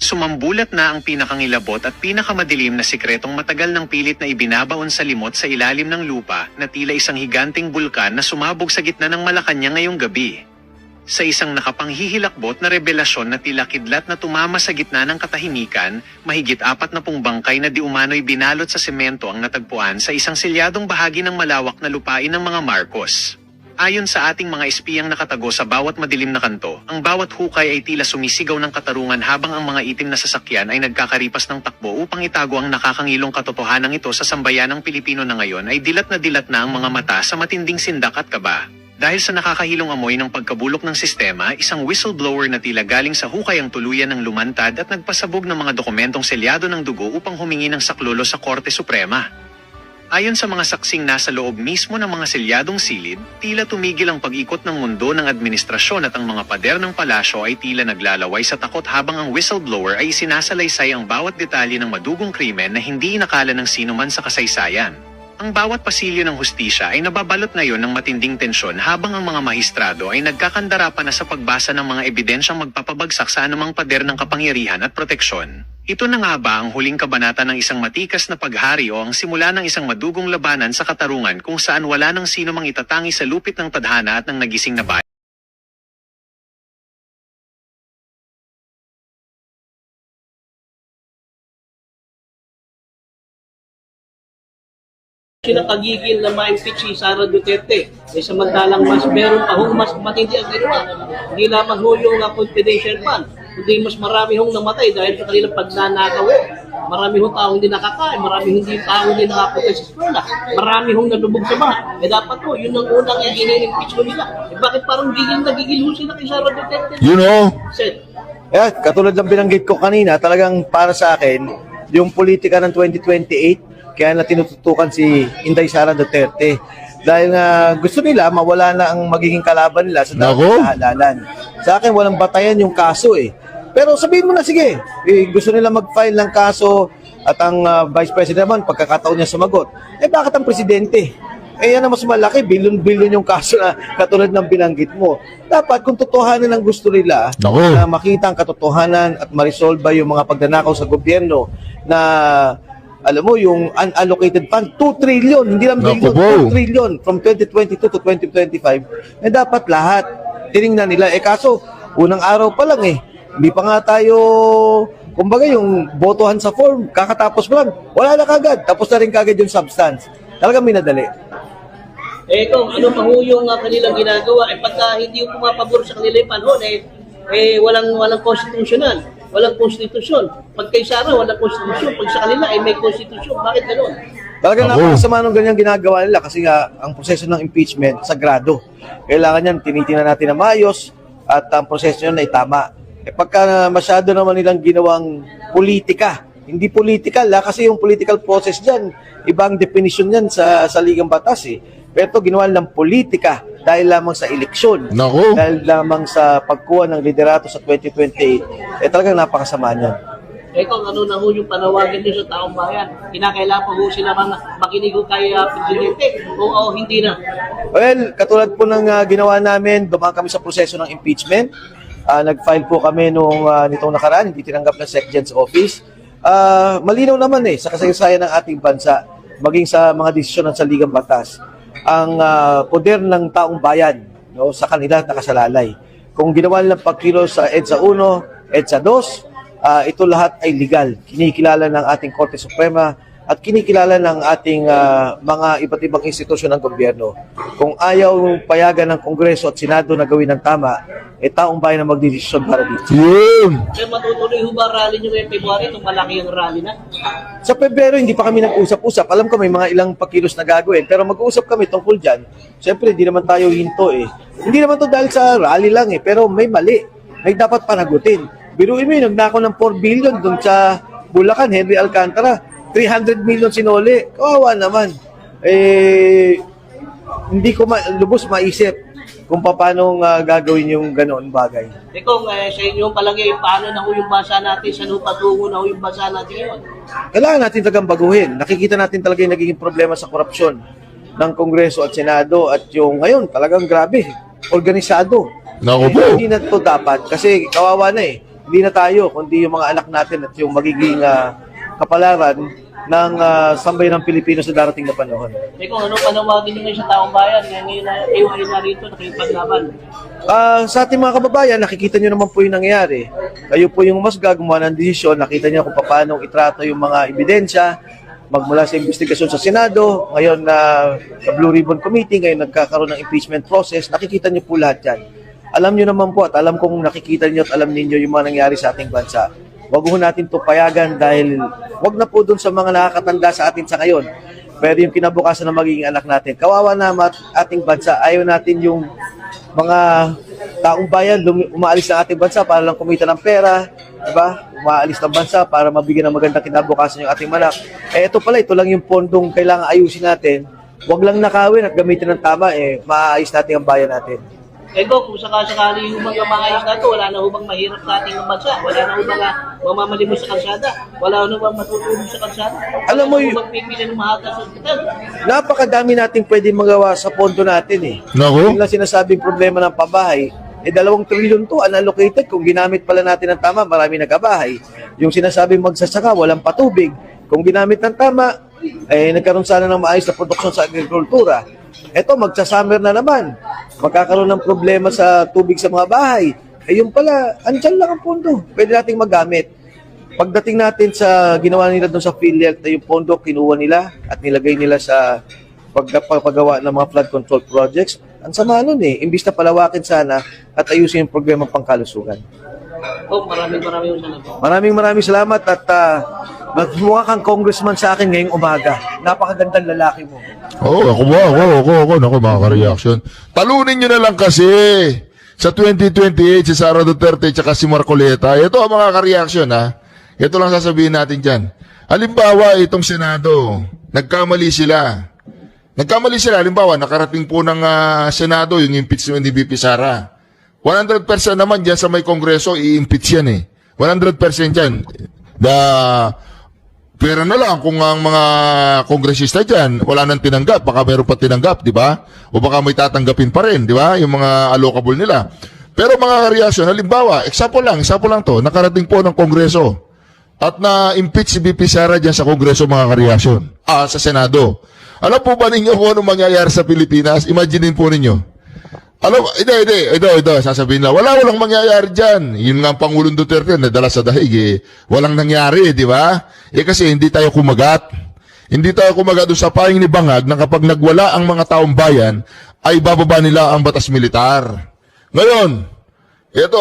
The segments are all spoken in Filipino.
Sumambulat na ang pinakangilabot at pinakamadilim na sikretong matagal ng pilit na ibinabaon sa limot sa ilalim ng lupa na tila isang higanting bulkan na sumabog sa gitna ng Malacanang ngayong gabi. Sa isang nakapanghihilakbot na revelasyon na tila kidlat na tumama sa gitna ng katahimikan, mahigit 40 bangkay na di umano'y binalot sa semento ang natagpuan sa isang selyadong bahagi ng malawak na lupain ng mga Marcos. Ayon sa ating mga espiyang nakatago sa bawat madilim na kanto, ang bawat hukay ay tila sumisigaw ng katarungan habang ang mga itim na sasakyan ay nagkakaripas ng takbo upang itago ang nakakangilong katotohanan ito sa sambayanang Pilipino na ngayon ay dilat na ang mga mata sa matinding sindak at kaba. Dahil sa nakakahilong amoy ng pagkabulok ng sistema, isang whistleblower na tila galing sa hukay ang tuluyan ng lumantad at nagpasabog ng mga dokumentong selyado ng dugo upang humingi ng saklolo sa Korte Suprema. Ayon sa mga saksing nasa loob mismo ng mga selyadong silid, tila tumigil ang pag-ikot ng mundo ng administrasyon at ang mga pader ng palasyo ay tila naglalaway sa takot habang ang whistleblower ay sinasalaysay ang bawat detalye ng madugong krimen na hindi inakala ng sino man sa kasaysayan. Ang bawat pasilyo ng hustisya ay nababalot ngayon ng matinding tensyon habang ang mga mahistrado ay nagkakandara pa na sa pagbasa ng mga ebidensyang magpapabagsak sa anumang pader ng kapangyarihan at proteksyon. Ito na nga ba ang huling kabanata ng isang matikas na paghari o ang simula ng isang madugong labanan sa katarungan kung saan wala ng sino mang itatangi sa lupit ng tadhana at ng nagising na bayan? Sinakagigil na ma-impeach si Sara Duterte. Samantalang meron pa hong mas matindi ang ginawa. Hindi lamang ho yung confidential fund, kundi mas marami hong namatay dahil sa kanilang pagnanakaw. Marami hong taong hindi nakakain, marami hindi taong hindi nakapunta sa eskwela, marami hong nalubog sa bahay. Dapat ho, yun ang unang ini-impeach ko nila. Bakit parang gigil ho sila kay Sara Duterte? You know? Sir, Katulad ng binanggit ko kanina, talagang para sa akin, yung politika ng 2028, kaya na tinututukan si Inday Sara Duterte. Dahil nga gusto nila mawala na ang magiging kalaban nila sa halalan. Sa akin, walang batayan yung kaso eh. Pero sabihin mo na, sige, gusto nila mag-file ng kaso at ang Vice President naman, pagkakataon niya sumagot. Bakit ang Presidente? Yan ang mas malaki, bilyon yung kaso na katulad ng binanggit mo. Dapat kung totohanan ang gusto nila, na makita ang katotohanan at ma-resolve yung mga pagnanakaw sa gobyerno na alam mo, yung unallocated fund, 2 trillion, hindi lang billion, 2 trillion from 2022 to 2025, dapat lahat tinignan nila. Kaso, unang araw pa lang hindi pa nga tayo, kumbaga yung botohan sa form, kakatapos mo lang, wala na kagad, tapos na rin kagad yung substance. Talagang minadali. kung ano pa ho yung kanilang ginagawa, pagka hindi yung pumapabor sa kanila yung panahon, walang constitutional. Walang konstitusyon. Pag kay Sara, walang konstitusyon. Pag sa kanila, may konstitusyon. Bakit gano'n? Talagang napakasama ng ganyang ginagawa nila kasi nga ang proseso ng impeachment, sagrado. Kailangan yan, tinitingnan natin na maayos at ang proseso yun ay tama. Pagka masyado naman nilang ginawang politika, hindi political kasi yung political process dyan, ibang definition yan sa ligang batas Pero ito ginawa ng politika dahil lamang sa eleksyon, dahil lamang sa pagkuha ng liderato sa 2028, talagang napakasama niyan. Kung ano na ho yung panawagan niyo sa taong bayan, kinakailangan po sila makinig kay Presidente o hindi na? Well, katulad po ng ginawa namin, dumaan kami sa proseso ng impeachment. Nag-file po kami nitong nakaraan, hindi tinanggap ng SecGen's office. Malinaw naman sa kasaysayan ng ating bansa, maging sa mga desisyon ng saligang batas, ang poder ng taong bayan sa kanila nakasalalay. Kung ginawa nilang pagkilos sa EDSA 1, EDSA 2, ito lahat ay legal. Kinikilala ng ating Korte Suprema at kinikilala ng ating mga iba't ibang institusyon ng gobyerno. Kung ayaw payagan ng Kongreso at Senado na gawin ng tama, taong bayan na magdidesisyon para dito. Kaya matutuloy ho ba rally nyo ngayong February? Itong malaki yung rally na? Sa Pebrero, hindi pa kami nag-usap-usap. Alam ko may mga ilang pagkilos na gagawin. Pero mag-uusap kami tungkol dyan. Siyempre, hindi naman tayo hinto Hindi naman to dahil sa rally lang pero may mali. May dapat panagutin. Biruin mo nagnakaw ng 4 billion doon sa Bulacan, Henry Alcantara. 300 million sinoli. Kawawa naman. Hindi ko lubos maisip kung paano gagawin yung ganoon bagay. Kung sa inyo palagay, paano na ho yung bansa natin, saan ho patungo na ho yung bansa natin ngayon? Kailangan natin talagang baguhin. Nakikita natin talaga yung nagiging problema sa korupsyon ng Kongreso at Senado at yung ngayon talagang grabe, organisado. Hindi na ito dapat kasi kawawa na Hindi na tayo, kundi yung mga anak natin at yung magiging kapalaran ng sambayan ng Pilipino sa darating na panahon. Kung ano panawagin nyo ngayon sa taong bayan, ngayon na rito, nakipaglaban. Sa ating mga kababayan, nakikita nyo naman po yung nangyayari. Kayo po yung mas gumawa ng desisyon, nakita nyo kung paano itrato yung mga ebidensya, magmula sa investigasyon sa Senado, ngayon sa Blue Ribbon Committee, ngayon nagkakaroon ng impeachment process, nakikita nyo po lahat yan. Alam nyo naman po at alam kong nakikita nyo at alam ninyo yung mga nangyari sa ating bansa. Huwag ho natin ito payagan dahil huwag na po dun sa mga nakakatanda sa atin sa ngayon. Pero yung kinabukasan ng magiging anak natin. Kawawa na ating bansa. Ayaw natin yung mga taong bayan umaalis ng ating bansa para lang kumita ng pera. Diba? Umaalis ng bansa para mabigyan ng magandang kinabukasan yung ating manak. Ito pala, ito lang yung pondong kailangan ayusin natin. Huwag lang nakawin at gamitin ng tama, maayos natin ang bayan natin. Kung sakasakali yung mga maayos na ito, wala na hubang mahirap sa ating bansa, wala na hubang mamamalimos sa kalsada, wala na hubang matutulog sa kalsada, Alam mo wala na hubang pipili ng mahal sa ospital. Napakadami nating pwede magawa sa pondo natin Naku. Yung lang sinasabing problema ng pabahay, 2 trilyon to unallocated. Kung ginamit pala natin ng tama, marami nagkabahay. Yung sinasabing magsasaka, walang patubig. Kung ginamit ng tama, nagkaroon sana ng maayos na produksyon sa agrikultura. Eto, magsa-summer na naman. Magkakaroon ng problema sa tubig sa mga bahay. Yung pala, andyan lang ang pondo. Pwede nating magamit. Pagdating natin sa ginawa nila doon sa PhilHealth, yung pondo kinuha nila at nilagay nila sa paggawa ng mga flood control projects. Ang sama nun imbis na palawakin sana at ayusin yung problema pangkalusugan. Maraming salamat at magmukha kang congressman sa akin ngayong umaga. Napakagandang lalaki mo. Ako, naku, makaka-reaction. Talunin nyo na lang kasi sa 2028 si Sara Duterte at si Marcoleta. Ito ang mga ka-reaction, ha. Ito lang sasabihin natin dyan. Halimbawa, itong Senado, nagkamali sila. Halimbawa, nakarating po ng Senado yung impeachment ni VP Sara. 100% naman dyan sa may Kongreso, i-impeach yan 100% yan. Pera na lang kung ang mga kongresista dyan, wala nang tinanggap, baka meron pa tinanggap, di ba? O baka may tatanggapin pa rin, di ba? Yung mga allocable nila. Pero mga reaction, halimbawa, example lang to, nakarating po ng Kongreso at na-impeach si VP Sara dyan sa Kongreso, mga reaction, sa Senado. Alam po ba ninyo kung ano mangyayari sa Pilipinas? Imaginein po ninyo. Ito, sasabihin na, walang mangyayari dyan. Yun nga ang Pangulong Duterte, nadala sa dahig, walang nangyari, di ba? Kasi hindi tayo kumagat. Hindi tayo kumagat doon sa paing ni Bangag na kapag nagwala ang mga taong bayan, ay bababa nila ang batas militar. Ngayon, ito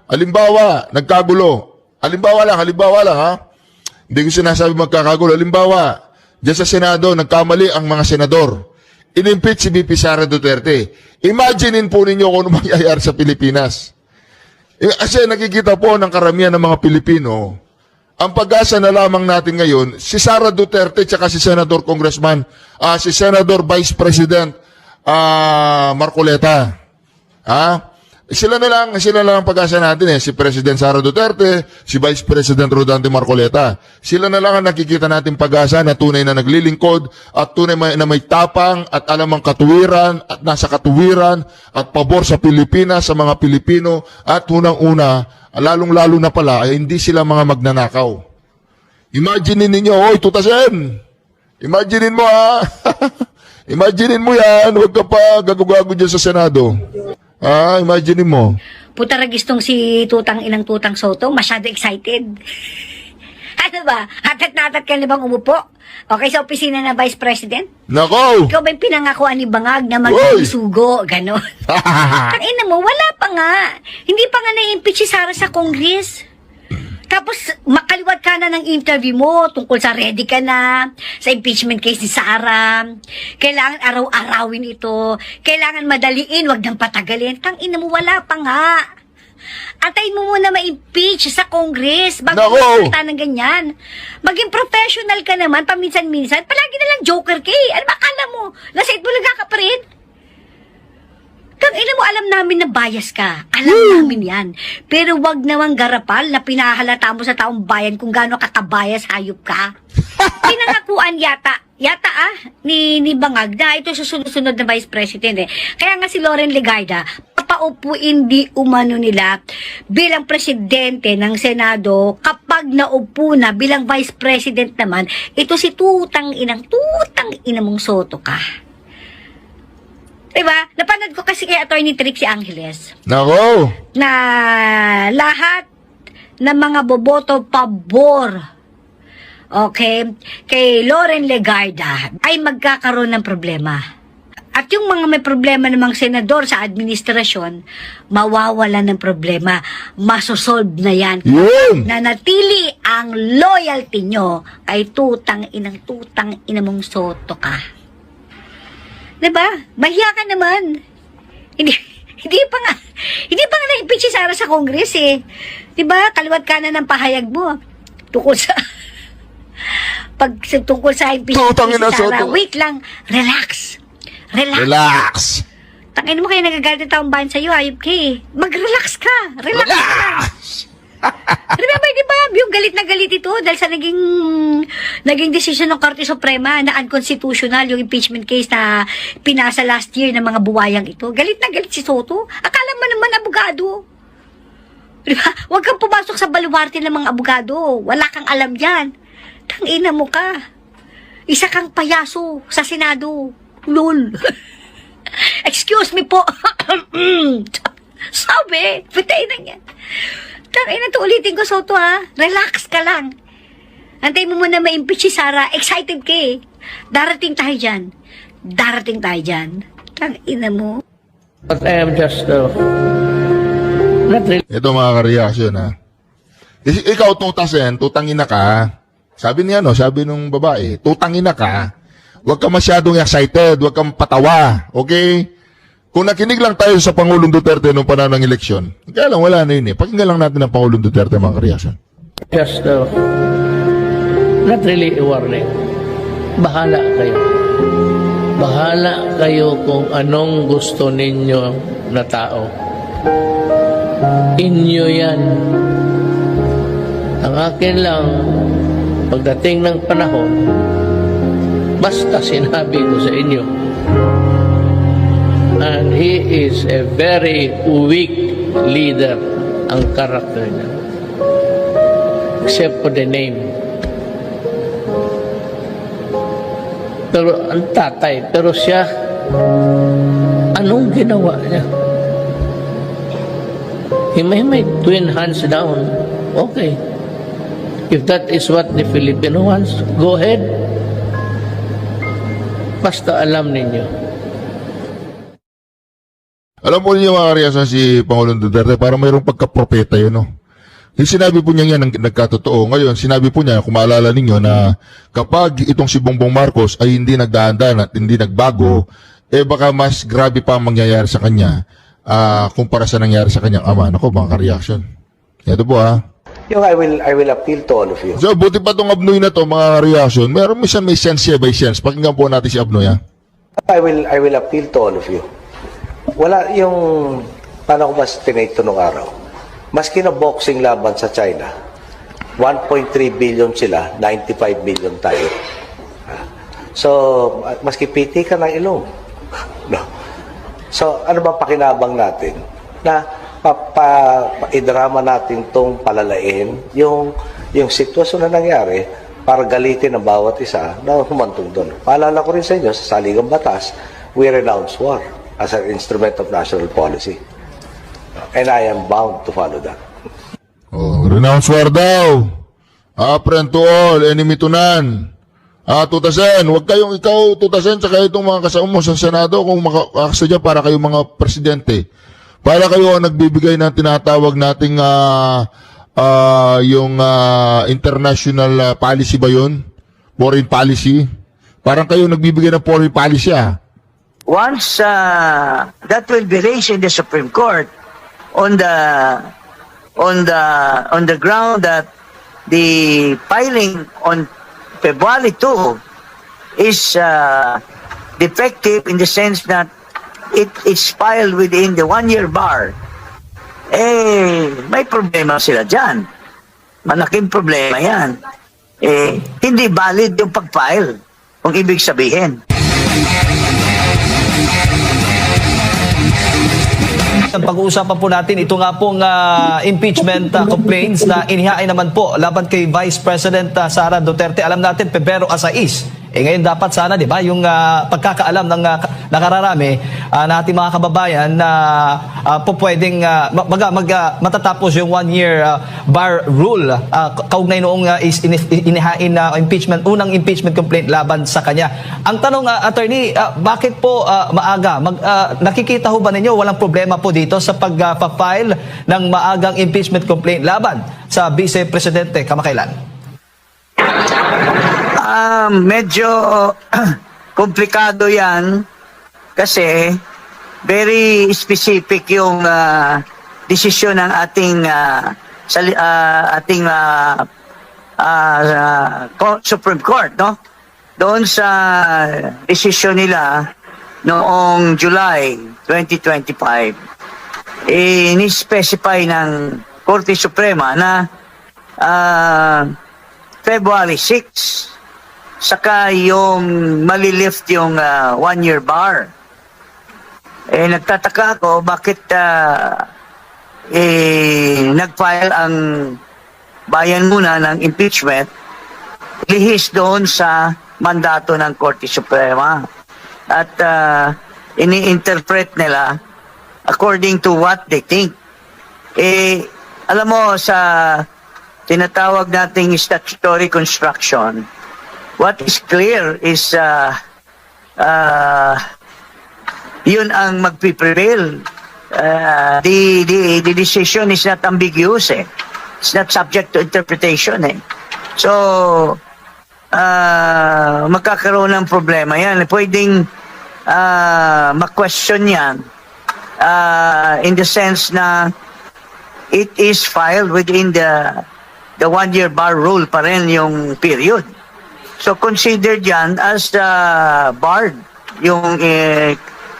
halimbawa, nagkagulo. Halimbawa lang Hindi ko sinasabi magkakagulo. Halimbawa, dyan sa Senado, nagkamali ang mga senador. In-impeach si VP Sara Duterte. Imaginein po ninyo kung ano mangyayari sa Pilipinas. Kasi nakikita po ng karamihan ng mga Pilipino, ang pag-asa na lamang natin ngayon, si Sara Duterte tsaka si Senador Congressman, si Senador Vice President Marcoleta. Sila na lang ang pag-asa natin si President Sara Duterte, si Vice President Rodante Marcoleta. Sila na lang ang nakikita natin pag-asa na tunay na naglilingkod at tunay na may tapang at alam ang katuwiran at nasa katuwiran at pabor sa Pilipinas, sa mga Pilipino at unang-una, lalong-lalo na pala ay hindi sila mga magnanakaw. Imagine ninyo, tutasin! Imaginin mo Imaginin mo yan, huwag ka pa gagago dyan sa Senado. Imagine mo. Putaragistong si inang Tutang Soto, masyado excited. Ano ba? Hatat-natat ka na bang umupo? Okay, sa opisina ng Vice President? Nako! Ikaw ba yung pinangakuan ni Bangag na mag-isugo? Ganon. Ang ina mo, wala pa nga. Hindi pa nga na-impeach si Sara sa Congress. Tapos, makaliwat ka na ng interview mo tungkol sa ready ka na, sa impeachment case ni Sara. Kailangan araw-arawin ito. Kailangan madaliin, wag nang patagalin. Tangina mo, wala pa nga. Antayin mo muna ma-impeach sa Congress bago mo salita ng ganyan. Maging professional ka naman, paminsan-minsan. Palagi na lang joker ka Ano ba akala mo? Nasa Itbulaga ka pa rin? Tangina mo, alam namin na bias ka. Alam namin yan. Pero wag namang garapal na pinahalata mo sa taong bayan kung gaano katabayas hayop ka. Pinangakuan yata ni Bangag na ito sa sunod na Vice President Kaya nga si Loren Legarda, papaupuin di umano nila bilang presidente ng Senado kapag naupo na bilang vice president naman, ito si tutang ina mong Soto ka. Diba? Napanood ko kasi kay Attorney Trixie Angeles Nako! na lahat ng mga boboto pabor, okay, kay Loren Legarda ay magkakaroon ng problema. At yung mga may problema namang senador sa administrasyon, mawawalan ng problema. Masosolve na yan. Yun! Nanatili ang loyalty nyo kay tutang ina mong Soto ka. Diba? Mahiya ka naman. Hindi pa nga na-impeach si Sara sa Congress eh. Diba? Kaliwat kanan ng pahayag mo. Tungkol sa tungkol sa impeachment Tutang si ina, Sara. Soto. Wait lang. Relax. Relax! Tangin mo kayo nagagalit ang taong bayan sa'yo, ayop ka eh. Mag-relax ka. Relax ka lang. Remember, di ba, yung galit na galit ito dahil sa naging decision ng Korte Suprema na unconstitutional yung impeachment case na pinasa last year ng mga buwayang ito. Galit na galit si Soto. Akala mo naman abogado. Di ba? Huwag kang pumasok sa baluarte ng mga abogado. Wala kang alam yan. Tangina mo ka. Isa kang payaso sa Senado. Lol. Excuse me po. Sabi, patay na yan. Tangina to, ulitin ko, Soto, ha? Relax ka lang. Antay mo muna ma-impeach si Sara. Excited ka eh. Darating tayo dyan. Tangina mo. But I am just not really Ito mga ka-reaction, ha? Ikaw, tutangina ka. Sabi niya, no? Sabi nung babae, tutangina ka. Huwag ka masyadong excited. Huwag kang patawa. Okay? Kung nakinig lang tayo sa Pangulong Duterte nung panahon ng eleksyon, kaya lang wala na yun eh. Pakinggan lang natin ang Pangulong Duterte, mga ka-reaction. just not really a warning. Bahala kayo. Bahala kayo kung anong gusto ninyo na tao. Inyo yan. Ang akin lang, pagdating ng panahon, basta sinabi ko sa inyo, and he is a very weak leader, ang karakter niya. Except for the name. Pero ang tatay, pero siya, anong ginawa niya? He may make twin hands down. Okay. If that is what the Filipino wants, go ahead. Basta alam ninyo. Alam po niyo mga ka-reaction si Pangulong Duterte, parang mayroong pagka-propeta yun, no? Yung sinabi po niya yan, nagkatotoo. Ngayon, sinabi po niya, kung maalala ninyo, na kapag itong si Bongbong Marcos ay hindi nagdahan-dahan at hindi nagbago, eh baka mas grabe pa ang mangyayari sa kanya kumpara sa nangyari sa kanyang ama. Nako, mga ka-reaction. Ito po, ha? Yung I will appeal to all of you. So, buti pa itong Abnoy na to, mga ka-reaction. Meron minsan may sense by sense. Pakinggan po natin si Abnoy, ha? I will appeal to all of you. Wala yung, paano ko mas tinate nung araw? Maski na boxing laban sa China, 1.3 billion sila, 95 million tayo. So, maski piti ka ng ilong. No. So, ano ba pakinabang natin? Na idrama natin tong palalain yung sitwasyon na nangyari para galitin ang bawat isa na humantong doon. Paalala ko rin sa inyo, sa Saligang Batas, we renounce war as an instrument of national policy. And I am bound to follow that. Oh, renounce war daw. Friend to all, enemy to none. Tutasen, huwag kayong ikaw, Tutasen, tsaka itong mga kasama mo sa Senado kung makakasadya para kayong mga presidente. Para kayo ang nagbibigay ng tinatawag nating yung international policy ba yun? Foreign policy? Parang kayo nagbibigay ng foreign policy, Once that will be raised in the Supreme Court on the ground that the filing on February 2 is defective in the sense that it is filed within the 1-year bar, may problema sila dyan. Malaking problema yan. Hindi valid yung pag-file, kung ibig sabihin. Pag-uusapan po natin ito nga pong impeachment complaints na inihain naman po laban kay Vice President Sara Duterte. Alam natin, Pebrero 6. Ngayon dapat sana, di ba, yung pagkakaalam ng nakararami na ating mga kababayan na po pwedeng matatapos yung 1-year bar rule kaugnay noong inihain na unang impeachment complaint laban sa kanya. Ang tanong, attorney, bakit po maaga? Nakikita ho ba ninyo walang problema po dito sa pag-file ng maagang impeachment complaint laban sa Vice Presidente kamakailan? Medyo komplikado yan kasi very specific yung desisyon ng ating Supreme Court, no? Doon sa desisyon nila noong July 2025, ni-specify ng Korte Suprema na February 6 saka yung malilift yung 1-year bar. Nagtataka ako bakit nag-file ang bayan muna ng impeachment lihis doon sa mandato ng Korte Suprema. At ini-interpret nila according to what they think. Alam mo, sa tinatawag nating statutory construction, what is clear is yun ang magpiprevail. The decision is not ambiguous. It's not subject to interpretation. So, magkakaroon ng problema yan. Pwedeng ma-question yan in the sense na it is filed within the 1-year bar rule pa rin yung period. So considered yan as barred yung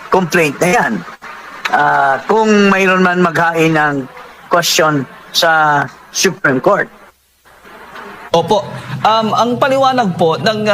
complaint na yan. Kung mayroon man maghain ng question sa Supreme Court. Opo. Ang paliwanag po ng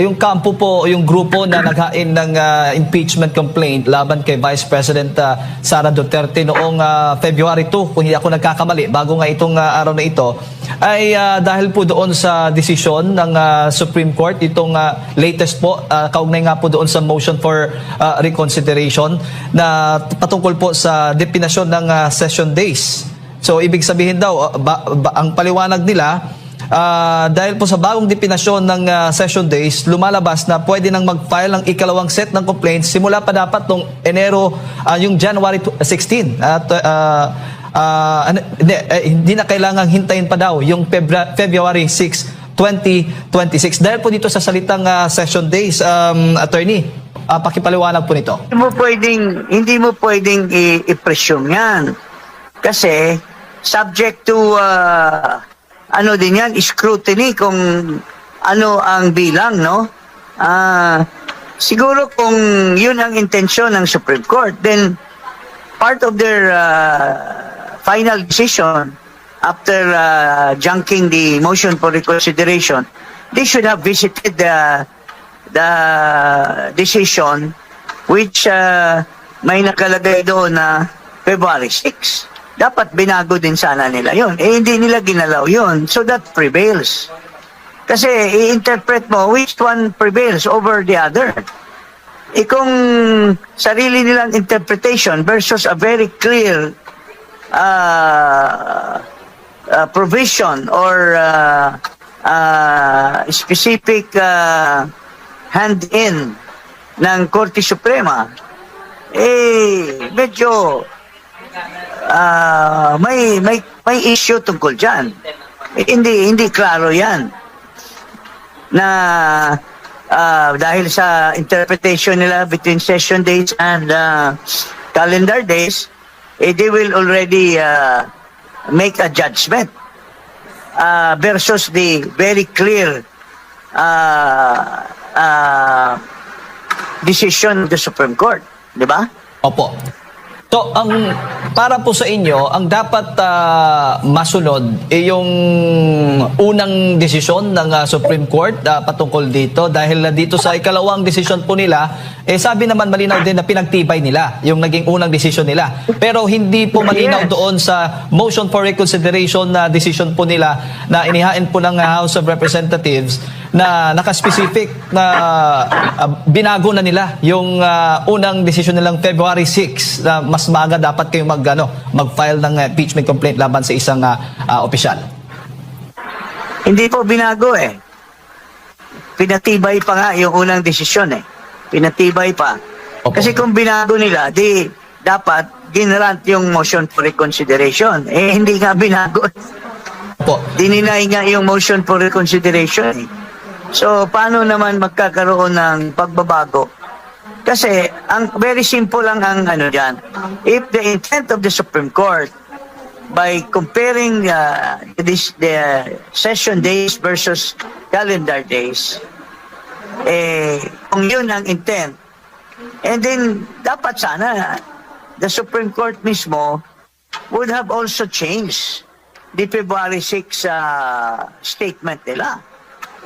yung kampo po, yung grupo na naghain ng impeachment complaint laban kay Vice President Sara Duterte noong February 2, kung hindi ako nagkakamali, bago nga itong araw na ito, ay dahil po doon sa desisyon ng Supreme Court, itong latest po, kaugnay nga po doon sa motion for reconsideration na patungkol po sa definasyon ng session days. So, ibig sabihin daw, ang paliwanag nila, dahil po sa bagong definasyon ng session days, lumalabas na pwede nang mag-file ng ikalawang set ng complaints simula pa dapat noong Enero, yung January 16. At hindi na kailangang hintayin pa daw yung February 6, 2026. Dahil po dito sa salitang session days, attorney, pakipaliwanag po nito. Hindi mo pwedeng i-presume yan. Kasi subject to ano din yan, scrutiny kung ano ang bilang, no? Siguro kung yun ang intensyon ng Supreme Court, then part of their final decision after junking the motion for reconsideration, they should have visited the decision which may nakalagay doon na February 6. Dapat binago din sana nila yun. Hindi nila ginalaw yun. So that prevails. Kasi i-interpret mo which one prevails over the other. Kung sarili nilang interpretation versus a very clear provision or specific hand-in ng Korte Suprema, medyo may issue tungkol dyan. Hindi klaro yan na dahil sa interpretation nila between session days and calendar days, they will already make a judgment versus the very clear decision of the Supreme Court. Di ba? Opo. So, para po sa inyo, ang dapat masunod ay yung unang desisyon ng Supreme Court patungkol dito dahil dito sa ikalawang desisyon po nila, sabi naman malinaw din na pinagtibay nila yung naging unang desisyon nila. Pero hindi po malinaw doon sa motion for reconsideration na decision po nila na inihain po ng House of Representatives na nakaspecific na binago na nila yung unang desisyon nilang February 6 na mas maaga dapat kayong mag-file ng impeachment complaint laban sa isang opisyal. Hindi po binago eh. Pinatibay pa nga yung unang desisyon eh. Pinatibay pa. Opo. Kasi kung binago nila, di dapat ginrant yung motion for reconsideration. Hindi nga binago. Opo. Dininay nga yung motion for reconsideration eh. So, paano naman magkakaroon ng pagbabago? Kasi, very simple lang ang dyan. If the intent of the Supreme Court, by comparing the session days versus calendar days, kung yun ang intent, and then, dapat sana, the Supreme Court mismo would have also changed the February 6 statement nila.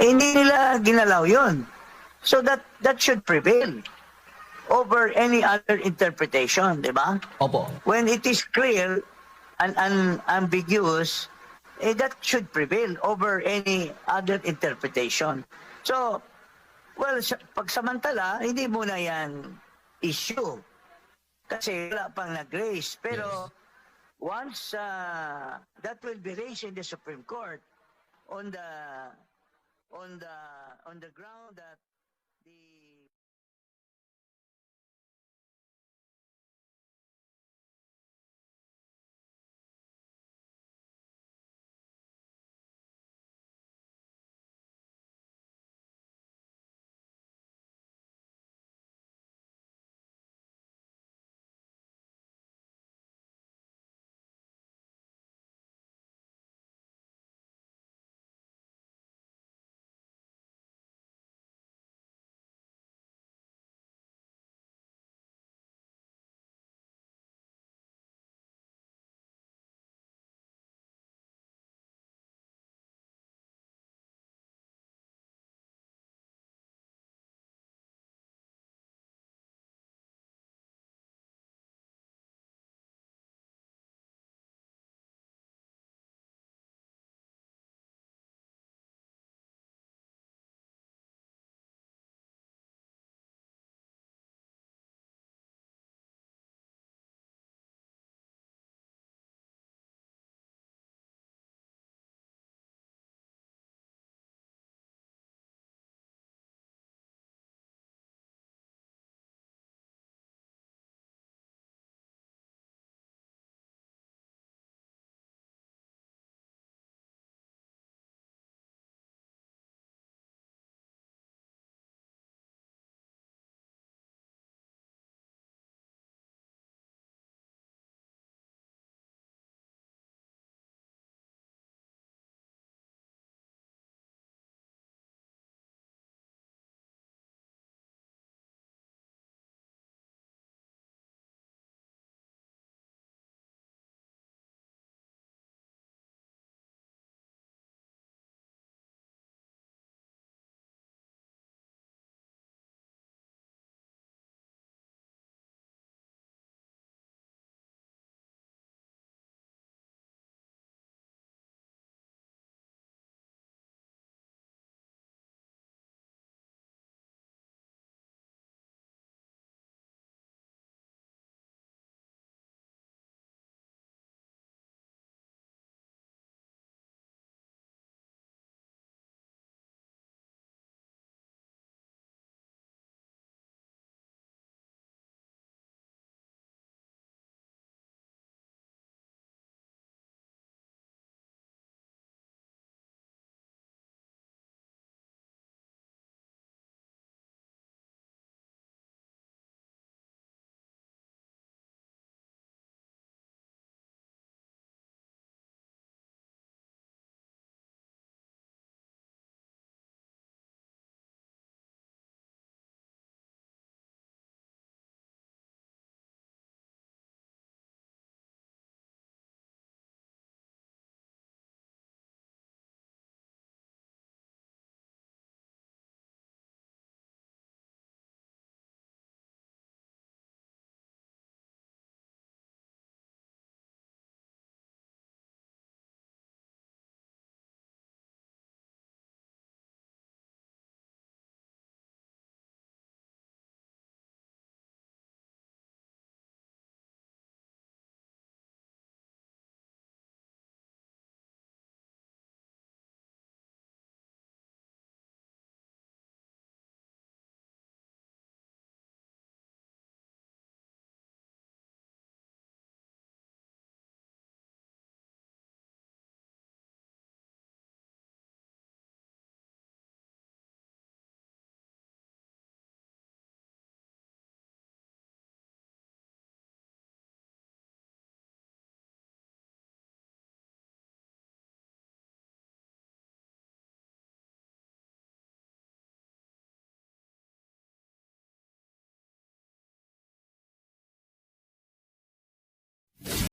Hindi nila ginalaw yun. So that should prevail over any other interpretation, di ba? Opo. When it is clear and unambiguous, that should prevail over any other interpretation. So, well, pagsamantala, hindi muna yan issue. Kasi wala pang nag-raise. Pero once that will be raised in the Supreme Court on the ground that the